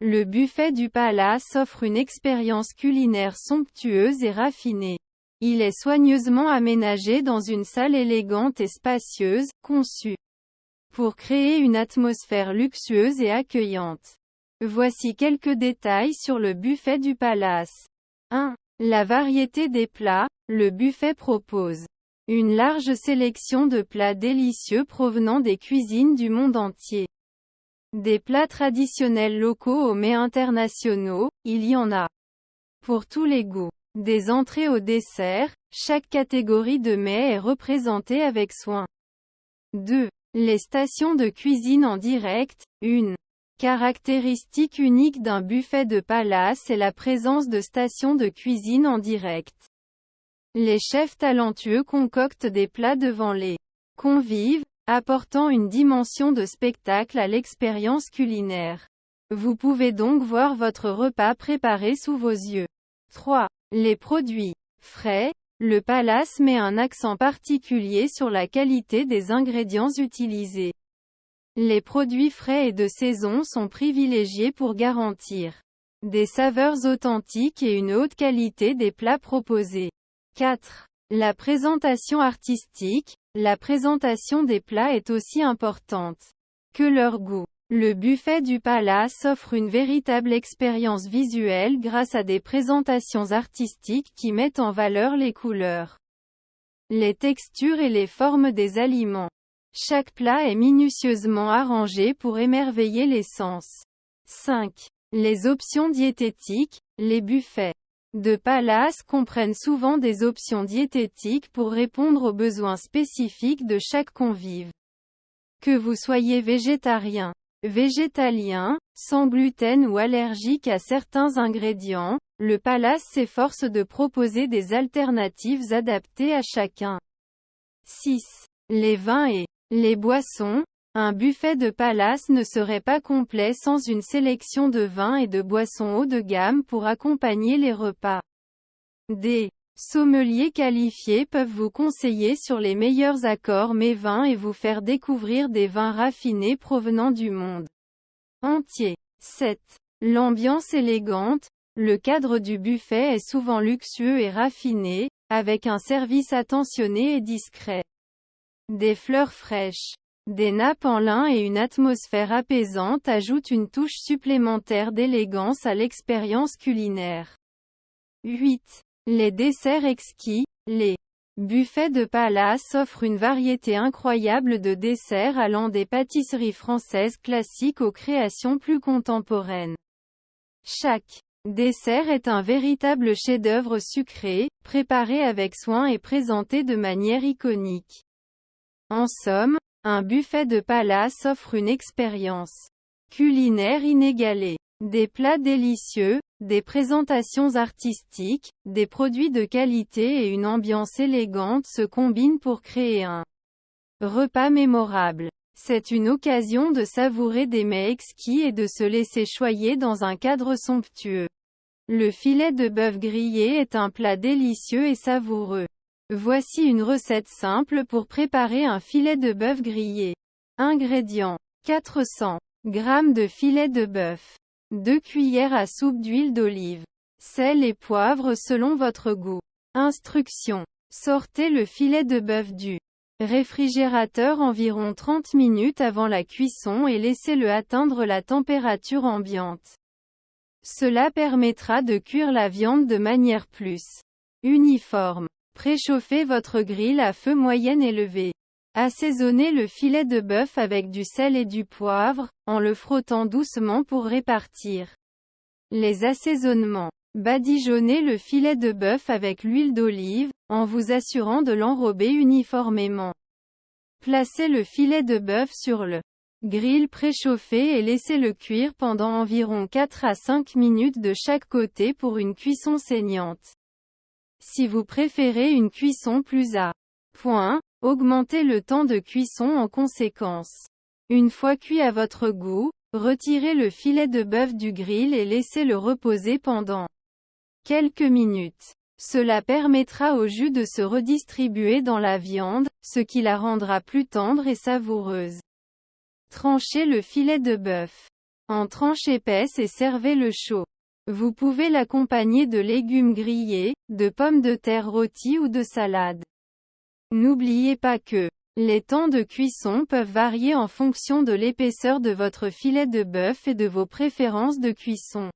Le buffet du palace offre une expérience culinaire somptueuse et raffinée. Il est soigneusement aménagé dans une salle élégante et spacieuse, conçue pour créer une atmosphère luxueuse et accueillante. Voici quelques détails sur le buffet du palace. 1. La variété des plats. Le buffet propose une large sélection de plats délicieux provenant des cuisines du monde entier. Des plats traditionnels locaux aux mets internationaux, il y en a pour tous les goûts. Des entrées au dessert, chaque catégorie de mets est représentée avec soin. 2. Les stations de cuisine en direct. Une caractéristique unique d'un buffet de palace est la présence de stations de cuisine en direct. Les chefs talentueux concoctent des plats devant les convives, apportant une dimension de spectacle à l'expérience culinaire. Vous pouvez donc voir votre repas préparé sous vos yeux. 3. Les produits frais. Le palace met un accent particulier sur la qualité des ingrédients utilisés. Les produits frais et de saison sont privilégiés pour garantir des saveurs authentiques et une haute qualité des plats proposés. 4. La présentation artistique. La présentation des plats est aussi importante que leur goût. Le buffet du palace offre une véritable expérience visuelle grâce à des présentations artistiques qui mettent en valeur les couleurs, les textures et les formes des aliments. Chaque plat est minutieusement arrangé pour émerveiller les sens. 5. Les options diététiques. Les buffets de palace comprennent souvent des options diététiques pour répondre aux besoins spécifiques de chaque convive. Que vous soyez végétarien, végétalien, sans gluten ou allergique à certains ingrédients, le palace s'efforce de proposer des alternatives adaptées à chacun. 6. Les vins et les boissons. Un buffet de palace ne serait pas complet sans une sélection de vins et de boissons haut de gamme pour accompagner les repas. Des sommeliers qualifiés peuvent vous conseiller sur les meilleurs accords mets vins et vous faire découvrir des vins raffinés provenant du monde entier. 7. L'ambiance élégante. Le cadre du buffet est souvent luxueux et raffiné, avec un service attentionné et discret. Des fleurs fraîches, des nappes en lin et une atmosphère apaisante ajoutent une touche supplémentaire d'élégance à l'expérience culinaire. 8. Les desserts exquis. Les buffets de palace offrent une variété incroyable de desserts allant des pâtisseries françaises classiques aux créations plus contemporaines. Chaque dessert est un véritable chef-d'œuvre sucré, préparé avec soin et présenté de manière iconique. En somme, un buffet de palace offre une expérience culinaire inégalée. Des plats délicieux, des présentations artistiques, des produits de qualité et une ambiance élégante se combinent pour créer un repas mémorable. C'est une occasion de savourer des mets exquis et de se laisser choyer dans un cadre somptueux. Le filet de bœuf grillé est un plat délicieux et savoureux. Voici une recette simple pour préparer un filet de bœuf grillé. Ingrédients. 400 g de filet de bœuf. 2 cuillères à soupe d'huile d'olive. Sel et poivre selon votre goût. Instructions. Sortez le filet de bœuf du réfrigérateur environ 30 minutes avant la cuisson et laissez-le atteindre la température ambiante. Cela permettra de cuire la viande de manière plus uniforme. Préchauffez votre grill à feu moyen élevé. Assaisonnez le filet de bœuf avec du sel et du poivre, en le frottant doucement pour répartir les assaisonnements. Badigeonnez le filet de bœuf avec l'huile d'olive, en vous assurant de l'enrober uniformément. Placez le filet de bœuf sur le grill préchauffé et laissez-le cuire pendant environ 4 à 5 minutes de chaque côté pour une cuisson saignante. Si vous préférez une cuisson plus à point, augmentez le temps de cuisson en conséquence. Une fois cuit à votre goût, retirez le filet de bœuf du grill et laissez-le reposer pendant quelques minutes. Cela permettra au jus de se redistribuer dans la viande, ce qui la rendra plus tendre et savoureuse. Tranchez le filet de bœuf. en tranches épaisses et servez-le chaud. Vous pouvez l'accompagner de légumes grillés, de pommes de terre rôties ou de salade. N'oubliez pas que les temps de cuisson peuvent varier en fonction de l'épaisseur de votre filet de bœuf et de vos préférences de cuisson.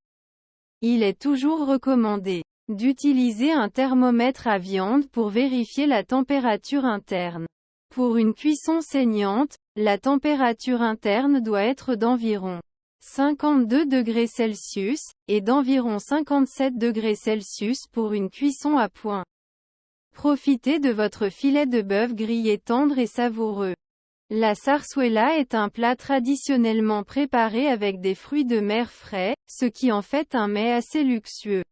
Il est toujours recommandé d'utiliser un thermomètre à viande pour vérifier la température interne. Pour une cuisson saignante, la température interne doit être d'environ 52 degrés Celsius, et d'environ 57 degrés Celsius pour une cuisson à point. Profitez de votre filet de bœuf grillé tendre et savoureux. La sarsuela est un plat traditionnellement préparé avec des fruits de mer frais, ce qui en fait un mets assez luxueux.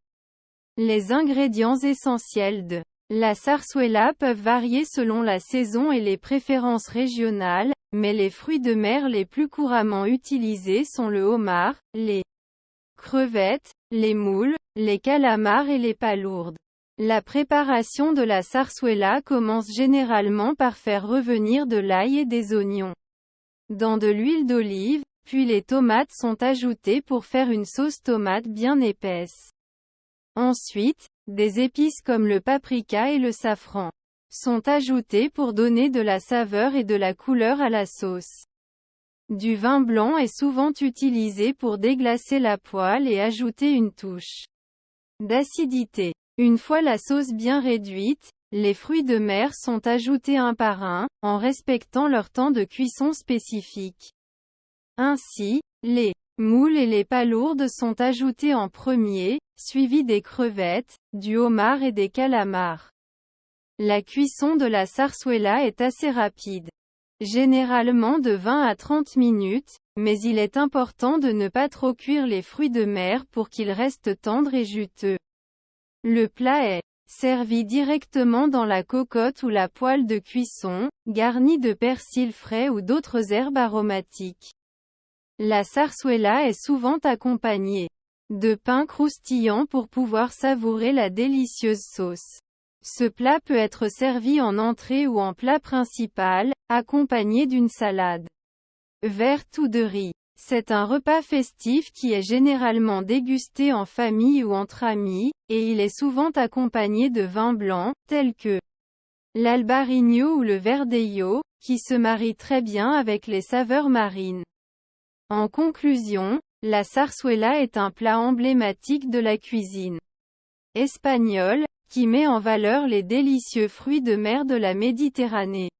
Les ingrédients essentiels de la sarsuela peuvent varier selon la saison et les préférences régionales, mais les fruits de mer les plus couramment utilisés sont le homard, les crevettes, les moules, les calamars et les palourdes. La préparation de la sarsuela commence généralement par faire revenir de l'ail et des oignons dans de l'huile d'olive, puis les tomates sont ajoutées pour faire une sauce tomate bien épaisse. Ensuite, des épices comme le paprika et le safran sont ajoutées pour donner de la saveur et de la couleur à la sauce. Du vin blanc est souvent utilisé pour déglacer la poêle et ajouter une touche d'acidité. Une fois la sauce bien réduite, les fruits de mer sont ajoutés un par un, en respectant leur temps de cuisson spécifique. Ainsi, les moules et les palourdes sont ajoutés en premier, suivis des crevettes, du homard et des calamars. La cuisson de la sarsuela est assez rapide. Généralement de 20 à 30 minutes, mais il est important de ne pas trop cuire les fruits de mer pour qu'ils restent tendres et juteux. Le plat est servi directement dans la cocotte ou la poêle de cuisson, garni de persil frais ou d'autres herbes aromatiques. La sarsuela est souvent accompagnée de pain croustillant pour pouvoir savourer la délicieuse sauce. Ce plat peut être servi en entrée ou en plat principal, accompagné d'une salade verte ou de riz. C'est un repas festif qui est généralement dégusté en famille ou entre amis, et il est souvent accompagné de vins blancs, tels que l'albarino ou le verdejo, qui se marient très bien avec les saveurs marines. En conclusion, la sarsuela est un plat emblématique de la cuisine espagnole, qui met en valeur les délicieux fruits de mer de la Méditerranée.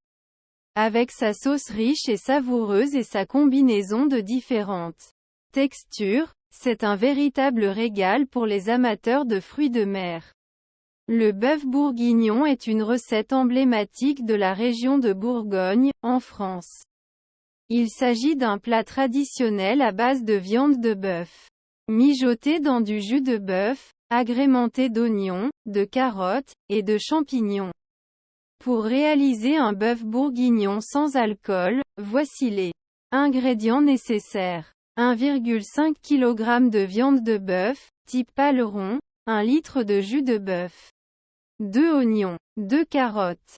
Avec sa sauce riche et savoureuse et sa combinaison de différentes textures, c'est un véritable régal pour les amateurs de fruits de mer. Le bœuf bourguignon est une recette emblématique de la région de Bourgogne, en France. Il s'agit d'un plat traditionnel à base de viande de bœuf, mijoté dans du jus de bœuf, agrémenté d'oignons, de carottes, et de champignons. Pour réaliser un bœuf bourguignon sans alcool, voici les ingrédients nécessaires. 1,5 kg de viande de bœuf, type paleron, 1 litre de jus de bœuf, 2 oignons, 2 carottes,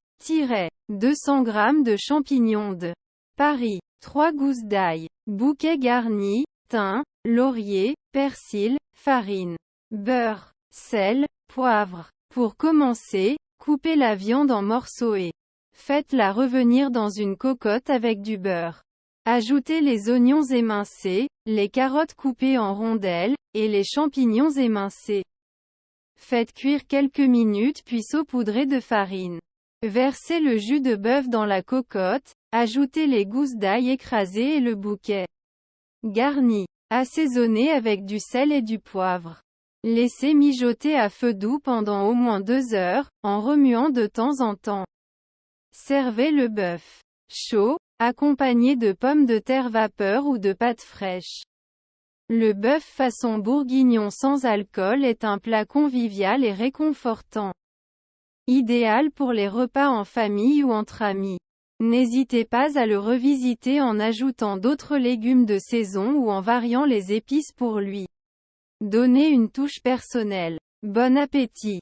200 g de champignons de Paris, 3 gousses d'ail, bouquet garni, thym, laurier, persil, farine, beurre, sel, poivre. Pour commencer, coupez la viande en morceaux et faites-la revenir dans une cocotte avec du beurre. Ajoutez les oignons émincés, les carottes coupées en rondelles, et les champignons émincés. Faites cuire quelques minutes puis saupoudrez de farine. Versez le jus de bœuf dans la cocotte, ajoutez les gousses d'ail écrasées et le bouquet garni. Assaisonnez avec du sel et du poivre. Laissez mijoter à feu doux pendant au moins 2 heures, en remuant de temps en temps. Servez le bœuf chaud, accompagné de pommes de terre vapeur ou de pâtes fraîches. Le bœuf façon bourguignon sans alcool est un plat convivial et réconfortant. Idéal pour les repas en famille ou entre amis. N'hésitez pas à le revisiter en ajoutant d'autres légumes de saison ou en variant les épices pour lui donner une touche personnelle. Bon appétit!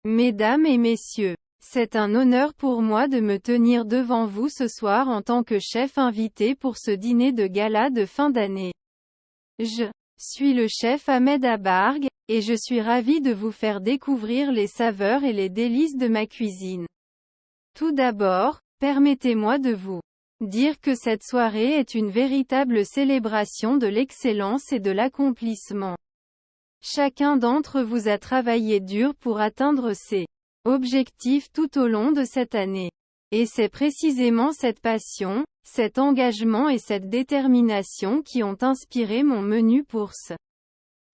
Mesdames et messieurs, c'est un honneur pour moi de me tenir devant vous ce soir en tant que chef invité pour ce dîner de gala de fin d'année. Je suis le chef Ahmed Abarg, et je suis ravi de vous faire découvrir les saveurs et les délices de ma cuisine. Tout d'abord, permettez-moi de vous dire que cette soirée est une véritable célébration de l'excellence et de l'accomplissement. Chacun d'entre vous a travaillé dur pour atteindre ses objectifs tout au long de cette année. Et c'est précisément cette passion, cet engagement et cette détermination qui ont inspiré mon menu pour ce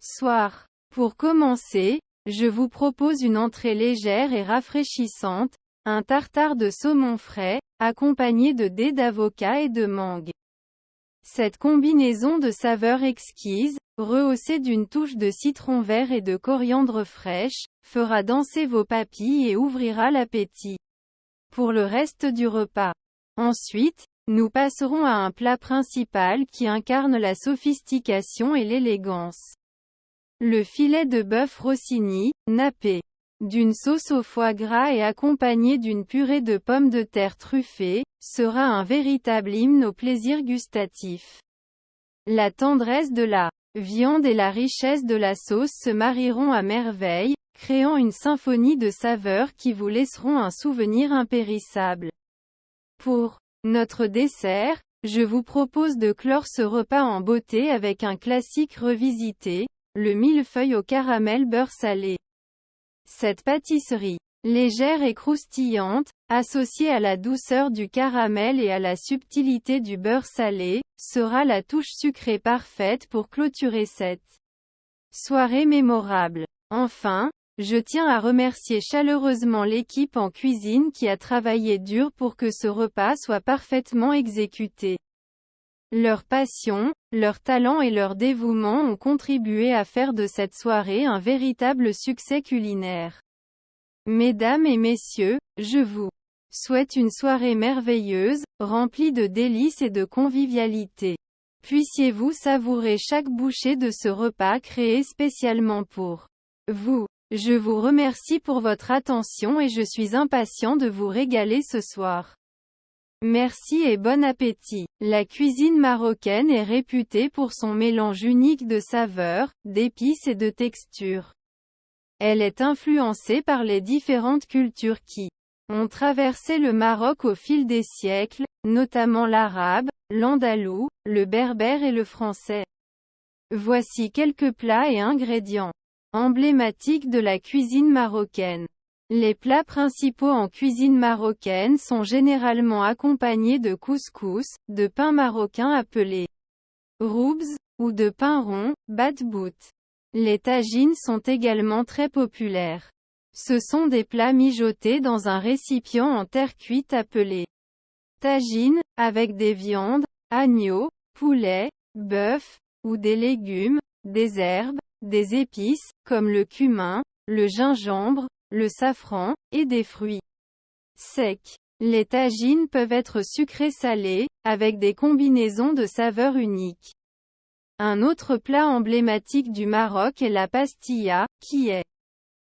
soir. Pour commencer, je vous propose une entrée légère et rafraîchissante, un tartare de saumon frais, accompagné de dés d'avocat et de mangue. Cette combinaison de saveurs exquises, rehaussée d'une touche de citron vert et de coriandre fraîche, fera danser vos papilles et ouvrira l'appétit pour le reste du repas. Ensuite, nous passerons à un plat principal qui incarne la sophistication et l'élégance. Le filet de bœuf Rossini, nappé d'une sauce au foie gras et accompagné d'une purée de pommes de terre truffées, sera un véritable hymne au plaisir gustatif. La tendresse de la viande et la richesse de la sauce se marieront à merveille, créant une symphonie de saveurs qui vous laisseront un souvenir impérissable. Pour notre dessert, je vous propose de clore ce repas en beauté avec un classique revisité, le millefeuille au caramel beurre salé. Cette pâtisserie, légère et croustillante, associée à la douceur du caramel et à la subtilité du beurre salé, sera la touche sucrée parfaite pour clôturer cette soirée mémorable. Enfin, je tiens à remercier chaleureusement l'équipe en cuisine qui a travaillé dur pour que ce repas soit parfaitement exécuté. Leur passion, leur talent et leur dévouement ont contribué à faire de cette soirée un véritable succès culinaire. Mesdames et messieurs, je vous souhaite une soirée merveilleuse, remplie de délices et de convivialité. Puissiez-vous savourer chaque bouchée de ce repas créé spécialement pour vous. Je vous remercie pour votre attention et je suis impatient de vous régaler ce soir. Merci et bon appétit. La cuisine marocaine est réputée pour son mélange unique de saveurs, d'épices et de textures. Elle est influencée par les différentes cultures qui ont traversé le Maroc au fil des siècles, notamment l'arabe, l'andalou, le berbère et le français. Voici quelques plats et ingrédients emblématiques de la cuisine marocaine. Les plats principaux en cuisine marocaine sont généralement accompagnés de couscous, de pain marocain appelé roubz, ou de pain rond, batbout. Les tagines sont également très populaires. Ce sont des plats mijotés dans un récipient en terre cuite appelé tagine, avec des viandes, agneau, poulet, bœuf, ou des légumes, des herbes, des épices, comme le cumin, le gingembre, le safran, et des fruits secs. Les tagines peuvent être sucrés-salés, avec des combinaisons de saveurs uniques. Un autre plat emblématique du Maroc est la pastilla, qui est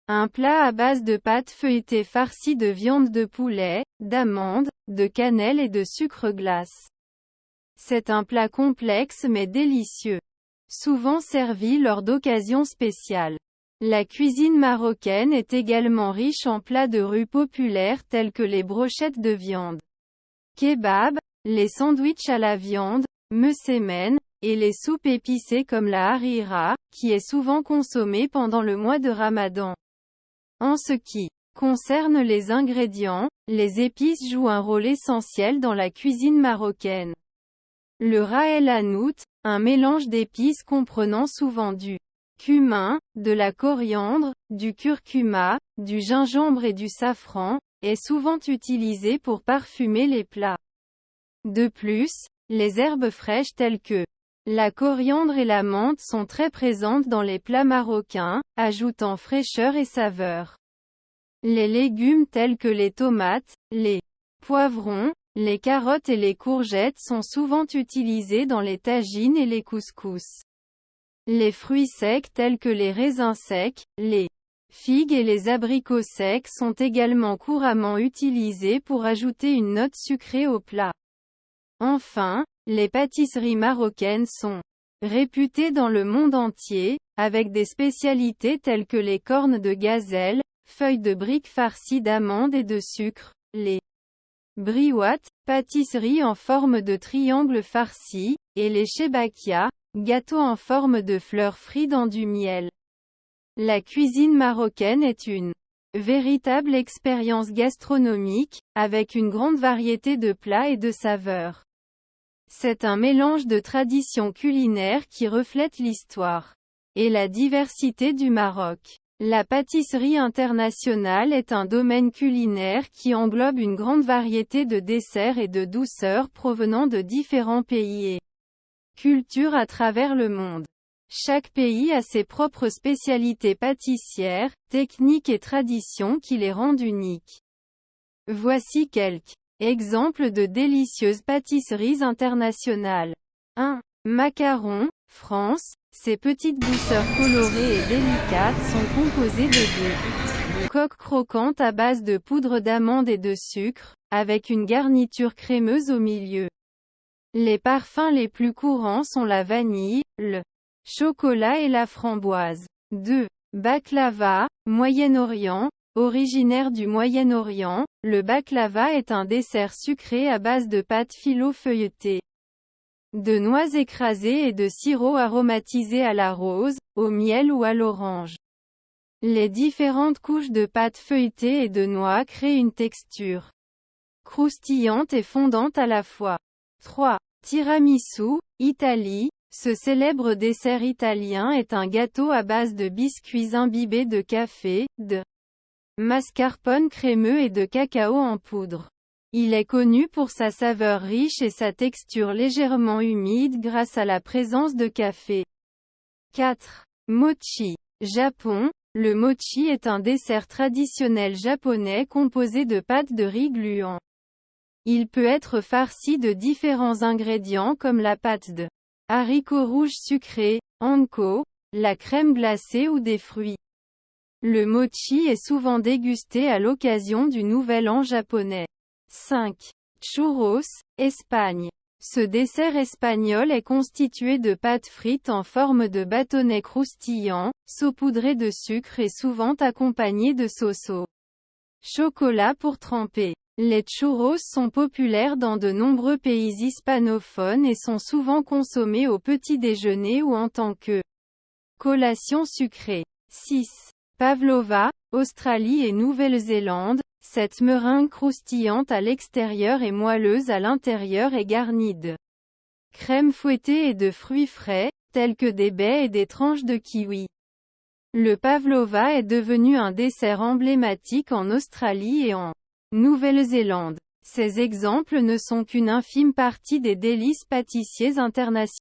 un plat à base de pâte feuilletée farcie de viande de poulet, d'amandes, de cannelle et de sucre glace. C'est un plat complexe mais délicieux, souvent servi lors d'occasions spéciales. La cuisine marocaine est également riche en plats de rue populaires tels que les brochettes de viande, kebab, les sandwichs à la viande, msemen, et les soupes épicées comme la harira, qui est souvent consommée pendant le mois de Ramadan. En ce qui concerne les ingrédients, les épices jouent un rôle essentiel dans la cuisine marocaine. Le ras el hanout, un mélange d'épices comprenant souvent du cumin, de la coriandre, du curcuma, du gingembre et du safran, est souvent utilisé pour parfumer les plats. De plus, les herbes fraîches telles que la coriandre et la menthe sont très présentes dans les plats marocains, ajoutant fraîcheur et saveur. Les légumes tels que les tomates, les poivrons, les carottes et les courgettes sont souvent utilisés dans les tagines et les couscous. Les fruits secs tels que les raisins secs, les figues et les abricots secs sont également couramment utilisés pour ajouter une note sucrée au plat. Enfin, les pâtisseries marocaines sont Réputé dans le monde entier, avec des spécialités telles que les cornes de gazelle, feuilles de briques farcies d'amandes et de sucre, les briouates, pâtisseries en forme de triangle farci, et les shebakia, gâteaux en forme de fleurs frites dans du miel. La cuisine marocaine est une véritable expérience gastronomique, avec une grande variété de plats et de saveurs. C'est un mélange de traditions culinaires qui reflète l'histoire et la diversité du Maroc. La pâtisserie internationale est un domaine culinaire qui englobe une grande variété de desserts et de douceurs provenant de différents pays et cultures à travers le monde. Chaque pays a ses propres spécialités pâtissières, techniques et traditions qui les rendent uniques. Voici quelques exemples de délicieuses pâtisseries internationales. 1. Macaron, France. Ces petites douceurs colorées et délicates sont composées de coques croquantes à base de poudre d'amande et de sucre, avec une garniture crémeuse au milieu. Les parfums les plus courants sont la vanille, le chocolat et la framboise. 2. Baklava, Moyen-Orient. Originaire du Moyen-Orient, le baklava est un dessert sucré à base de pâte filo-feuilletée, de noix écrasées et de sirop aromatisé à la rose, au miel ou à l'orange. Les différentes couches de pâte feuilletée et de noix créent une texture croustillante et fondante à la fois. 3. Tiramisu, Italie. Ce célèbre dessert italien est un gâteau à base de biscuits imbibés de café, de mascarpone crémeux et de cacao en poudre. Il est connu pour sa saveur riche et sa texture légèrement humide grâce à la présence de café. 4. Mochi. Japon. Le mochi est un dessert traditionnel japonais composé de pâte de riz gluant. Il peut être farci de différents ingrédients comme la pâte de haricots rouges sucrés, anko, la crème glacée ou des fruits. Le mochi est souvent dégusté à l'occasion du Nouvel An japonais. 5. Churros, Espagne. Ce dessert espagnol est constitué de pâtes frites en forme de bâtonnets croustillants, saupoudrés de sucre et souvent accompagnés de sauce au chocolat pour tremper. Les churros sont populaires dans de nombreux pays hispanophones et sont souvent consommés au petit déjeuner ou en tant que collation sucrée. 6. Pavlova, Australie et Nouvelle-Zélande. Cette meringue croustillante à l'extérieur et moelleuse à l'intérieur est garnie de crème fouettée et de fruits frais, tels que des baies et des tranches de kiwi. Le pavlova est devenu un dessert emblématique en Australie et en Nouvelle-Zélande. Ces exemples ne sont qu'une infime partie des délices pâtissiers internationaux.